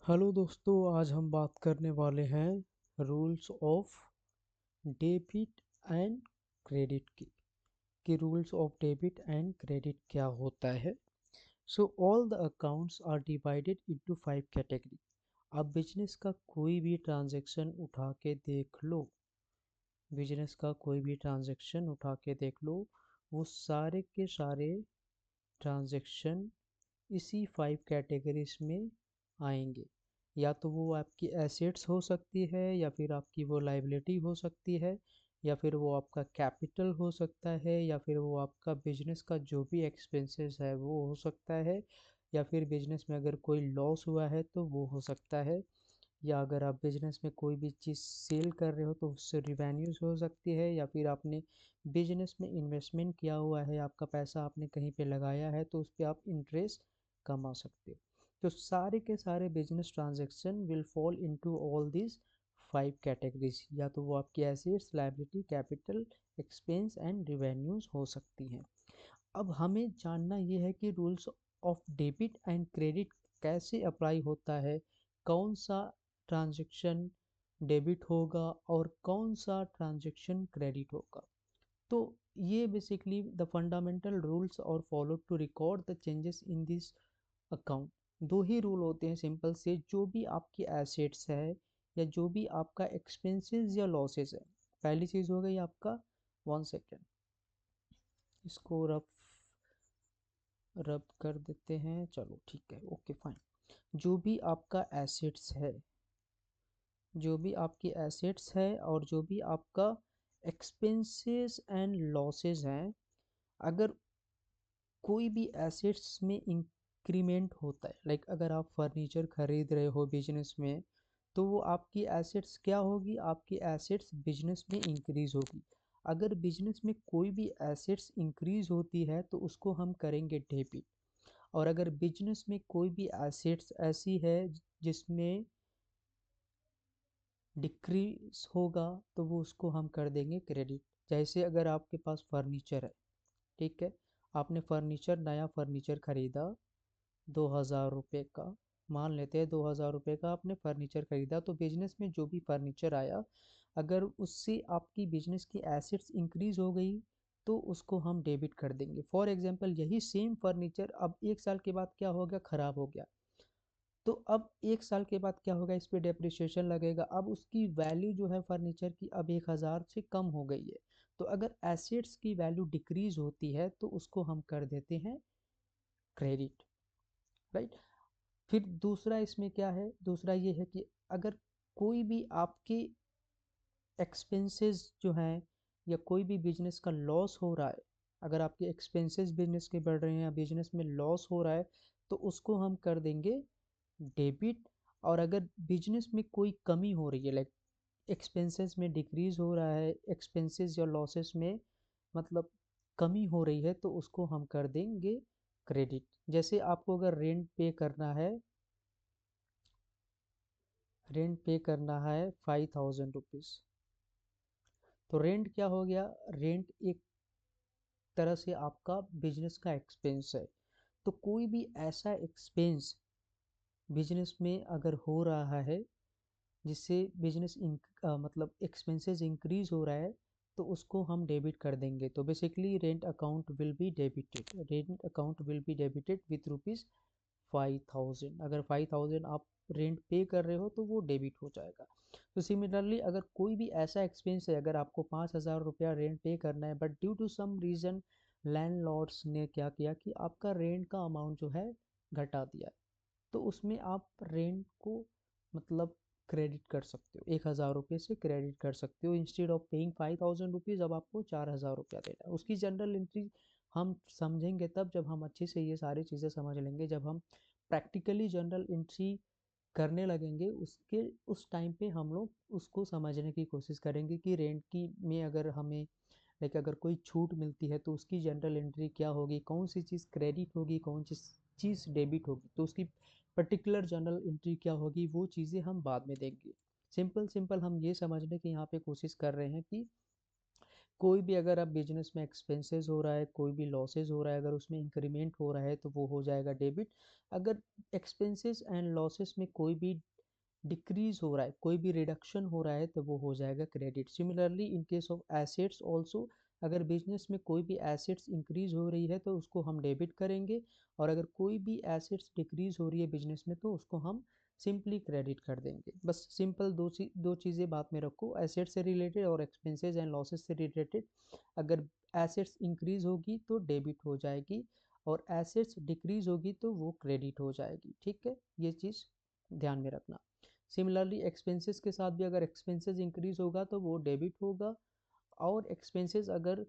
Hello दोस्तों, आज हम बात करने वाले हैं rules of debit and credit की rules of debit and credit क्या होता है। So all the accounts are divided into 5 category. आप बिजनेस का कोई भी ट्रांजैक्शन उठा के देख लो, बिजनेस का कोई भी ट्रांजैक्शन उठा के देख लो, वो सारे के सारे ट्रांजैक्शन इसी 5 कैटेगरीज में आएंगे। या तो वो आपकी एसेट्स हो सकती है, या फिर आपकी वो लाइबिलिटी हो सकती है, या फिर वो आपका कैपिटल हो सकता है, या फिर वो आपका बिजनेस का जो भी एक्सपेंसेस है वो हो सकता है, या फिर बिजनेस में अगर कोई लॉस हुआ है तो वो हो सकता है, या अगर आप बिजनेस में कोई भी चीज़ सेल कर रहे हो तो उससे रिवेन्यूज हो सकती है, या फिर आपने बिजनेस में इन्वेस्टमेंट किया हुआ है, आपका पैसा आपने कहीं पे लगाया है तो उस पर आप इंटरेस्ट कमा सकते हो। तो सारे के सारे business transaction will fall into all this 5 categories. या तो वो आपकी assets, liability, capital, expense and revenues हो सकती हैं। अब हमें जानना ये है कि rules of debit and credit कैसे अप्लाई होता है, कौन सा ट्रांजैक्शन डेबिट होगा और कौन सा ट्रांजैक्शन क्रेडिट होगा। तो ये बेसिकली द फंडामेंटल रूल्स और follow to record the changes in this account. दो ही रूल होते हैं सिंपल से, जो भी आपकी एसेट्स है या जो भी आपका एक्सपेंसेस या लॉसेस है। पहली चीज़ हो गई आपका, 1 सेकेंड, इसको रफ रब कर देते हैं, चलो ठीक है, ओके फाइन। जो भी आपका एसेट्स है, जो भी आपकी एसेट्स है और जो भी आपका एक्सपेंसेस एंड लॉसेस हैं, अगर कोई भी एसेट्स में इंक्रीमेंट होता है, लाइक अगर आप फर्नीचर खरीद रहे हो बिजनेस में, तो वो आपकी एसेट्स क्या होगी, आपकी एसेट्स बिजनेस में इंक्रीज होगी। अगर बिजनेस में कोई भी एसेट्स इंक्रीज होती है तो उसको हम करेंगे डेबिट। और अगर बिजनेस में कोई भी एसेट्स ऐसी है जिसमें डिक्रीज होगा तो वो उसको हम कर देंगे क्रेडिट। जैसे अगर आपके पास फर्नीचर है, ठीक है, आपने फर्नीचर, नया फर्नीचर खरीदा 2000 रुपये का, मान लेते हैं 2000 रुपये का आपने फर्नीचर खरीदा, तो बिजनेस में जो भी फर्नीचर आया, अगर उससे आपकी बिजनेस की एसेट्स इंक्रीज हो गई तो उसको हम डेबिट कर देंगे। फॉर एग्जांपल, यही सेम फर्नीचर अब 1 साल के बाद क्या हो गया, खराब हो गया, तो अब 1 साल के बाद क्या होगा, इस पे डेप्रिसिएशन लगेगा, अब उसकी वैल्यू जो है फर्नीचर की अब 1000 से कम हो गई है। तो अगर एसेट्स की वैल्यू डिक्रीज होती है तो उसको हम कर देते हैं क्रेडिट, राइट। फिर दूसरा इसमें क्या है, दूसरा ये है कि अगर कोई भी आपके एक्सपेंसेस जो हैं या कोई भी बिजनेस का लॉस हो रहा है, अगर आपके एक्सपेंसेस बिजनेस के बढ़ रहे हैं या बिजनेस में लॉस हो रहा है तो उसको हम कर देंगे डेबिट। और अगर बिजनेस में कोई कमी हो रही है, लाइक एक्सपेंसेस में डिक्रीज हो रहा है, एक्सपेंसेस या लॉसेस में मतलब कमी हो रही है, तो उसको हम कर देंगे क्रेडिट। जैसे आपको अगर रेंट पे करना है, रेंट पे करना है 5000 रुपीज़, तो रेंट क्या हो गया, रेंट एक तरह से आपका बिजनेस का एक्सपेंस है। तो कोई भी ऐसा एक्सपेंस बिजनेस में अगर हो रहा है जिससे बिजनेस मतलब एक्सपेंसेस इंक्रीज हो रहा है, तो उसको हम डेबिट कर देंगे। तो basically rent account will be debited, rent account will be debited with rupees 5000। अगर 5000 आप रेंट पे कर रहे हो तो वो डेबिट हो जाएगा। तो सिमिलरली अगर कोई भी ऐसा एक्सपेंस है, अगर आपको 5000 रुपया रेंट पे करना है, but due to some reason landlords ने क्या किया कि आपका रेंट का अमाउंट जो है घटा दिया, तो उसमें आप रेंट को मतलब क्रेडिट कर सकते हो, 1000 रुपये से क्रेडिट कर सकते हो। इंस्टेड ऑफ पेइंग 5000 रुपीज़ अब आपको 4000 रुपया देना है। उसकी जनरल एंट्री हम समझेंगे तब जब हम अच्छे से ये सारी चीज़ें समझ लेंगे, जब हम प्रैक्टिकली जनरल एंट्री करने लगेंगे, उसके उस टाइम पे हम लोग उसको समझने की कोशिश करेंगे कि रेंट की में अगर हमें लाइक अगर कोई छूट मिलती है तो उसकी जनरल एंट्री क्या होगी, कौन सी चीज़ क्रेडिट होगी, कौन सी चीज़ डेबिट होगी, तो उसकी पर्टिकुलर जनरल एंट्री क्या होगी, वो चीज़ें हम बाद में देंगे। सिंपल सिंपल हम ये समझने की यहाँ पे कोशिश कर रहे हैं कि कोई भी अगर आप बिजनेस में एक्सपेंसेस हो रहा है, कोई भी लॉसेस हो रहा है, अगर उसमें इंक्रीमेंट हो रहा है तो वो हो जाएगा डेबिट। अगर एक्सपेंसेस एंड लॉसेस में कोई भी डिक्रीज हो रहा है, कोई भी रिडक्शन हो रहा है तो वो हो जाएगा credit. Similarly in case of assets also, अगर बिजनेस में कोई भी एसेट्स इंक्रीज हो रही है तो उसको हम डेबिट करेंगे, और अगर कोई भी एसेट्स डिक्रीज हो रही है बिजनेस में तो उसको हम सिंपली क्रेडिट कर देंगे। बस सिंपल दो चीज़ें बात में रखो, एसेट से रिलेटेड और एक्सपेंसेस एंड लॉसेस से रिलेटेड। अगर एसेट्स इंक्रीज होगी तो डेबिट हो जाएगी, और एसेट्स डिक्रीज होगी तो वो क्रेडिट हो जाएगी। ठीक है, ये चीज़ ध्यान में रखना। सिमिलरली एक्सपेंसेस के साथ भी, अगर एक्सपेंसेस इंक्रीज होगा तो वो डेबिट होगा, और एक्सपेंसेस अगर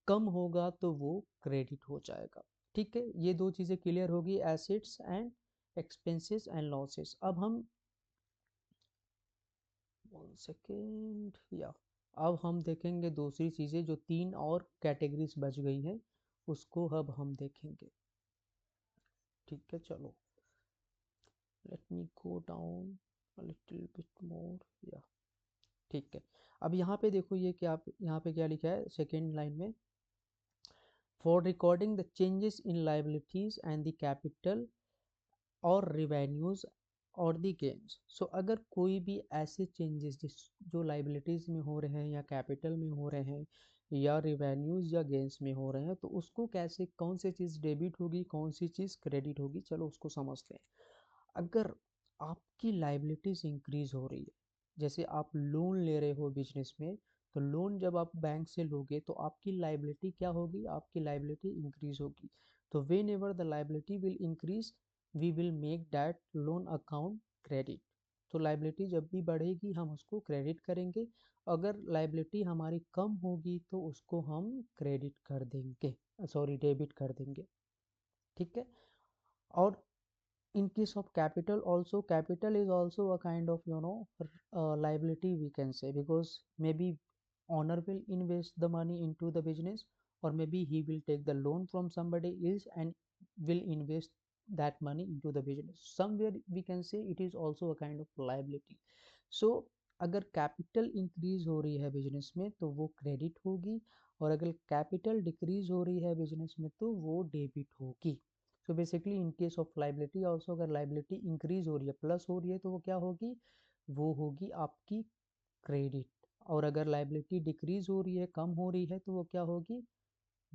कम होगा तो वो क्रेडिट हो जाएगा। ठीक है, ये दो चीज़ें क्लियर होगी, assets and expenses and losses. अब हम 1 सेकेंड या अब हम देखेंगे दूसरी चीज़ें, जो 3 और कैटेगरीज बच गई हैं उसको अब हम देखेंगे। ठीक है, चलो let me go down a little bit more या। ठीक है, अब यहाँ पे देखो, ये क्या, यहाँ पे क्या लिखा है सेकेंड लाइन में, for recording the changes in liabilities and the capital और रिवेन्यूज और दी गेन्स। सो अगर कोई भी ऐसे चेंजेस जिस जो लाइबिलिटीज में हो रहे हैं या कैपिटल में हो रहे हैं या रिवेन्यूज या गेन्स में हो रहे हैं, तो उसको कैसे, कौन सी चीज़ डेबिट होगी, कौन सी चीज़ क्रेडिट होगी, चलो उसको समझते हैं। अगर आपकी लाइबिलिटीज इंक्रीज हो रही है, जैसे आप लोन ले रहे हो बिजनेस में, तो लोन जब आप बैंक से लोगे तो आपकी लाइबिलिटी क्या होगी, आपकी लाइबिलिटी इंक्रीज होगी। तो whenever the liability will increase, we will make that loan account credit. तो लाइबिलिटी जब भी बढ़ेगी हम उसको क्रेडिट करेंगे, अगर लाइबिलिटी हमारी कम होगी तो उसको हम क्रेडिट कर देंगे, सॉरी डेबिट कर देंगे। ठीक है, और in case of capital also, capital is also a kind of liability we can say, because maybe owner will invest the money into the business, or maybe he will take the loan from somebody else and will invest that money into the business, somewhere we can say it is also a kind of liability. So अगर capital increase हो रही है business में तो वो credit होगी, और अगर कैपिटल डिक्रीज हो रही है बिजनेस में तो वो डेबिट होगी। So basically in case of liability also, अगर लाइबिलिटी इंक्रीज हो रही है, प्लस हो रही है, तो वो क्या होगी, वो होगी आपकी क्रेडिट। और अगर लाइबिलिटी डिक्रीज हो रही है, कम हो रही है, तो वो क्या होगी,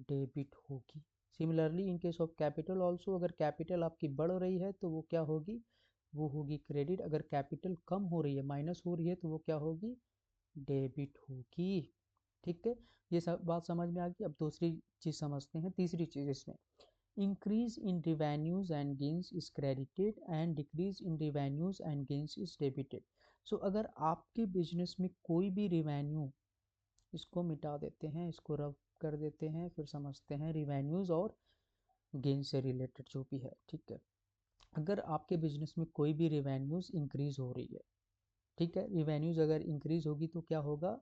डेबिट होगी। Similarly in case of capital also, अगर कैपिटल आपकी बढ़ रही है तो वो क्या होगी, वो होगी क्रेडिट। अगर कैपिटल कम हो रही है, माइनस हो रही है, तो वो क्या होगी, डेबिट होगी। ठीक है, ये सब बात समझ में आ गई। अब दूसरी चीज समझते हैं, तीसरी चीज इसमें, increase in revenues and gains is credited and decrease in revenues and gains is debited. So अगर आपके बिजनेस में कोई भी रिवेन्यू, इसको मिटा देते हैं, इसको रब कर देते हैं, फिर समझते हैं रिवेन्यूज और गेन से रिलेटेड जो भी है। ठीक है, अगर आपके बिजनेस में कोई भी रिवेन्यूज इंक्रीज हो रही है, ठीक है, रिवेन्यूज अगर इंक्रीज होगी तो क्या होगा,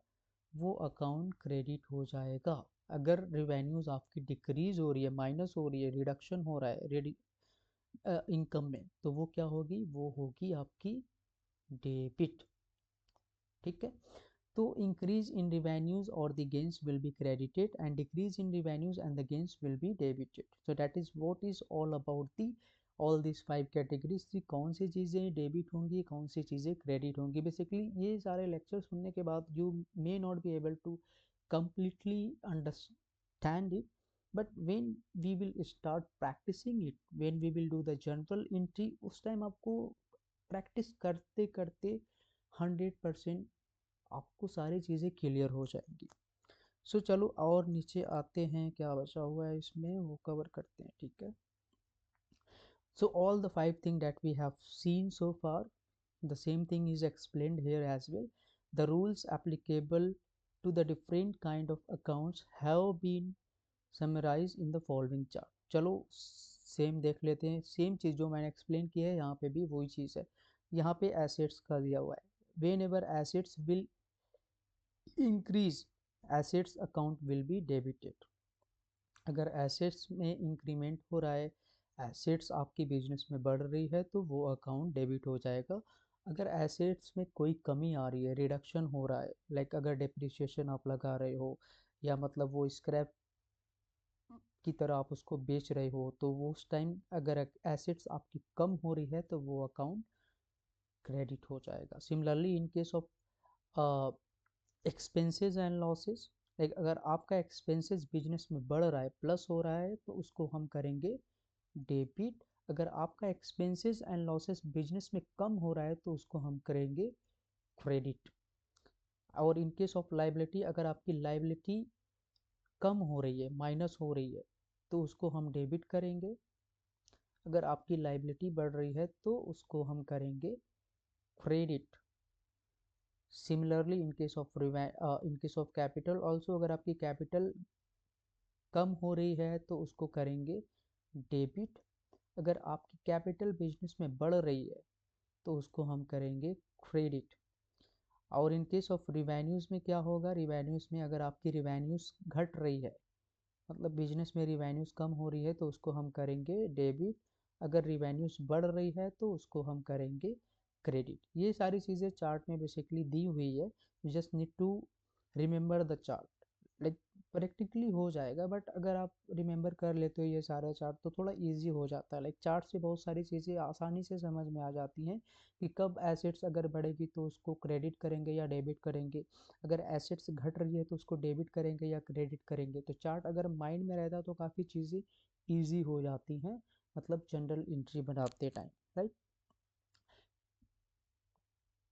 वो अकाउंट क्रेडिट हो जाएगा। अगर रिवेन्यूज आपकी डिक्रीज हो रही है, माइनस हो रही है, रिडक्शन हो रहा है इनकम में, तो वो क्या होगी, वो होगी आपकी डेबिट। ठीक है, तो इंक्रीज इन रिवेन्यूज और the gains will be credited and decrease in revenues and the gains will be debited. So that is what is all about the all this 5 categories थी, कौन सी चीज़ें डेबिट होंगी, कौन सी चीज़ें क्रेडिट होंगी। Basically ये सारे लेक्चर सुनने के बाद you may not be able to completely understand it, but when we will start practicing it, when we will do the journal entry, उस टाइम आपको प्रैक्टिस करते करते 100% आपको सारी चीज़ें क्लियर हो जाएंगी। सो चलो और नीचे आते हैं, क्या बचा हुआ है इसमें वो कवर करते हैं। ठीक है, so all the 5 things that we have seen so far, the same thing is explained here as well. The rules applicable to the different kind of accounts have been summarise in the following chart. चलो same देख लेते हैं, same चीज़ जो मैंने explain किया है यहाँ पे भी वही चीज़ है। यहाँ पे एसेट्स का दिया हुआ है, when ever assets will increase, assets account will be debited. अगर एसेट्स में इंक्रीमेंट हो रहा है, एसेट्स आपकी बिजनेस में बढ़ रही है, तो वो अकाउंट डेबिट हो जाएगा। अगर एसेट्स में कोई कमी आ रही है, रिडक्शन हो रहा है, लाइक अगर डिप्रिसिएशन आप लगा रहे हो या मतलब वो स्क्रैप की तरह आप उसको बेच रहे हो, तो वो उस टाइम अगर एसेट्स आपकी कम हो रही है तो वो अकाउंट क्रेडिट हो जाएगा। Similarly in case of expenses and losses, like अगर आपका एक्सपेंसेस बिजनेस में बढ़ रहा है, प्लस हो रहा है, तो उसको हम करेंगे डेबिट। अगर आपका एक्सपेंसेस एंड लॉसेस बिजनेस में कम हो रहा है तो उसको हम करेंगे क्रेडिट। और इन केस ऑफ लाइबिलिटी, अगर आपकी लाइबिलिटी कम हो रही है, माइनस हो रही है, तो उसको हम डेबिट करेंगे। अगर आपकी लाइबिलिटी बढ़ रही है तो उसको हम करेंगे credit. Similarly in case of capital also, अगर आपकी कैपिटल कम हो रही है तो उसको करेंगे डेबिट। अगर आपकी कैपिटल बिजनेस में बढ़ रही है तो उसको हम करेंगे क्रेडिट। और इन केस ऑफ रिवेन्यूज़ में क्या होगा, रिवेन्यूज़ में अगर आपकी रिवेन्यूज़ घट रही है, मतलब बिजनेस में रिवेन्यूज़ कम हो रही है, तो उसको हम करेंगे डेबिट। अगर रिवेन्यूज़ बढ़ रही है तो उसको हम करेंगे क्रेडिट। ये सारी चीज़ें चार्ट में बेसिकली दी हुई है, you just need to remember the chart. Like practically हो जाएगा, बट अगर आप रिमेंबर कर लेते हो ये सारा चार्ट तो थोड़ा इजी हो जाता है। लाइक चार्ट से बहुत सारी चीज़ें आसानी से समझ में आ जाती हैं कि कब एसेट्स अगर बढ़ेगी तो उसको क्रेडिट करेंगे या डेबिट करेंगे, अगर एसेट्स घट रही है तो उसको डेबिट करेंगे या क्रेडिट करेंगे। तो चार्ट अगर माइंड में रहता है तो काफ़ी चीज़ें ईजी हो जाती हैं, मतलब जनरल एंट्री बनाते टाइम, राइट।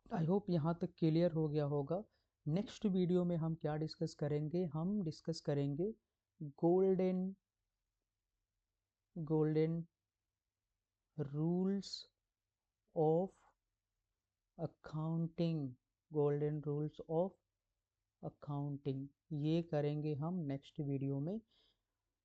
आई होप यहाँ तक क्लियर हो गया होगा। नेक्स्ट वीडियो में हम क्या डिस्कस करेंगे, हम डिस्कस करेंगे golden golden rules of accounting. Golden rules of accounting, ये करेंगे हम नेक्स्ट वीडियो में।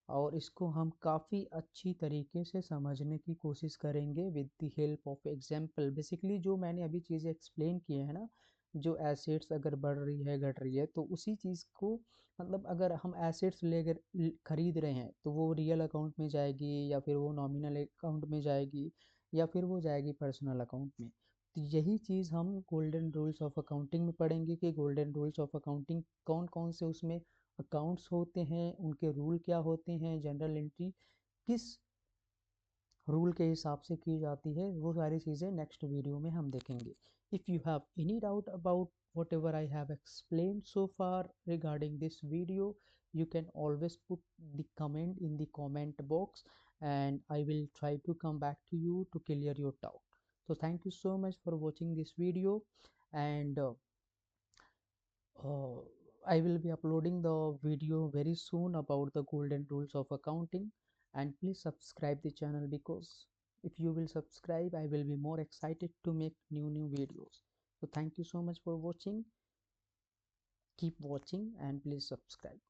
और इसको हम काफ़ी अच्छी तरीके से समझने की कोशिश करेंगे with the help of example. Basically जो मैंने अभी चीज़ें एक्सप्लेन किए हैं ना, जो एसेट्स अगर बढ़ रही है घट रही है, तो उसी चीज़ को, मतलब अगर हम एसेट्स लेकर खरीद रहे हैं तो वो रियल अकाउंट में जाएगी या फिर वो नॉमिनल अकाउंट में जाएगी या फिर वो जाएगी पर्सनल अकाउंट में। तो यही चीज़ हम गोल्डन रूल्स ऑफ अकाउंटिंग में पढ़ेंगे कि गोल्डन रूल्स ऑफ अकाउंटिंग कौन कौन से उसमें अकाउंट्स होते हैं, उनके रूल क्या होते हैं, जनरल एंट्री किस रूल के हिसाब से की जाती है, वो सारी चीज़ें नेक्स्ट वीडियो में हम देखेंगे। If you have any doubt about whatever I have explained so far regarding this video, you can always put the comment in the comment box and I will try to come back to you to clear your doubt. So thank you so much for watching this video, and uh, I will be uploading the video very soon about the golden rules of accounting, and please subscribe the channel, because if you will subscribe I will be more excited to make new videos. So thank you so much for watching, keep watching and please subscribe.